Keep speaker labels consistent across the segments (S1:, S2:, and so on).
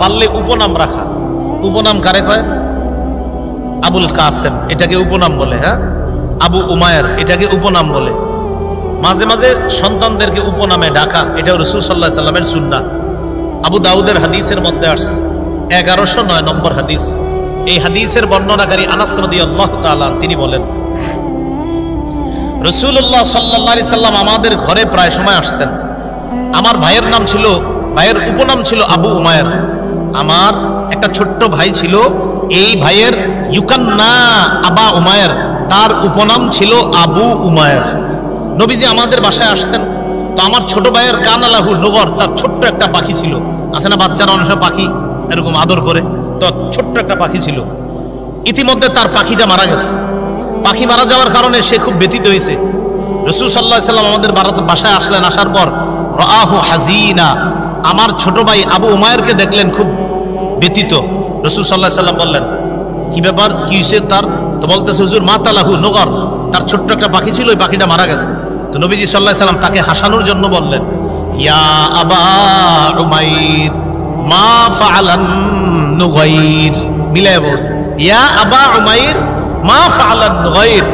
S1: পারলে উপনাম রাখা। উপনাম কারে কয়? আবুল কাসেম, এটাকে উপনাম বলে। হ্যাঁ, আবু উমায়ের, এটাকে উপনাম বলে। মাঝে মাঝে সন্তানদেরকে উপনামে ডাকা, এটাও রাসূল সাল্লাল্লাহু আলাইহি সাল্লামের সুন্নাহ। আবু দাউদের হাদিসের মধ্যে আসছে 1109 নম্বর হাদিস। এই হাদিসের বর্ণনাকারী আনাস রাদিয়াল্লাহু তাআলা তিনি বলেন, রাসূলুল্লাহ সাল্লাল্লাহু আলাইহি সাল্লাম আমাদের ঘরে প্রায় সময় আসতেন। আমার ভাইয়ের নাম ছিল, ভাইয়ের উপনাম ছিল আবু উমায়ের। আমার একটা ছোট্ট ভাই ছিল, এই ভাইয়ের ইউকান্না আবা উমায়ের, তার উপনাম ছিল আবু উমায়ের। নবীজি আমাদের বাসায় আসতেন, তো আমার ছোট ভাইয়ের কানালাহু নগর, তার ছোট্ট একটা পাখি ছিল। আছে না বাচ্চারা অনেক পাখি এরকম আদর করে, তো ছোট্ট একটা পাখি ছিল। ইতিমধ্যে তার পাখিটা মারা গেছে। পাখি মারা যাওয়ার কারণে সে খুব ব্যথিত হয়েছে। রাসূল সাল্লাল্লাহু আলাইহি সাল্লাম আমাদের বাসায় আসলেন। আসার পর রাআহু হাজিনা, আমার ছোট ভাই আবু উমায়েরকে দেখলেন খুব ব্যথিত। রাসূল সাল্লাল্লাহু আলাইহি সাল্লাম বললেন, কি ব্যাপার, কি হয়েছে তার? তো বলতেছে, হুজুর মাতালাহু নগর, তার ছোট্ট একটা পাখি ছিল, ওই পাখিটা মারা গেছে। তো নবীজি সাল্লাল্লাহু আলাইহি সাল্লাম তাকে হাসানোর জন্য বললেন, ইয়া আবা উমাইর মা ফাআলান নুগাইর। মিলায় বলছে, ইয়া আবা উমাইর মা ফাআলান নুগাইর,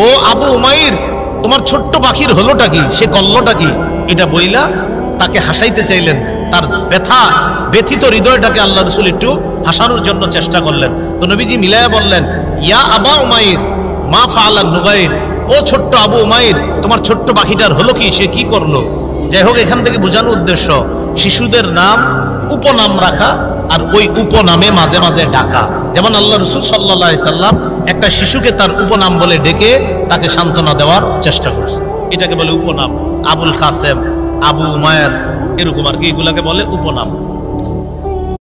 S1: ও আবু উমাইর, তোমার ছোট্ট পাখির হলোটা কি, সে করলোটা কি, এটা বইলা তাকে হাসাইতে চাইলেন। তার ব্যথিত হৃদয়টাকে আল্লাহ রাসূল একটু হাসানোর জন্য চেষ্টা করলেন। তো নবীজি মিলায়া বললেন, ইয়া আবা উমাইর মা ফাআলান নুগাইর, ও ছোট্ট আবু উমাইর, তোমার ছোট্ট পাখিটার হলো কি, সে কি করলো। যাই হোক, এখান থেকে বোঝানোর উদ্দেশ্য শিশুদের নাম উপনাম রাখা, আর ওই উপনামে মাঝে মাঝে ডাকা। যেমন আল্লাহ রাসূল সাল্লাল্লাহু আলাইহি সাল্লাম একটা শিশুকে তার উপনাম বলে ডেকে তাকে সান্ত্বনা দেওয়ার চেষ্টা করছে, এটাকে বলে উপনাম। আবুল কাসেম, আবু উমায়ের, এরকম আর কি, এগুলাকে বলে উপনাম।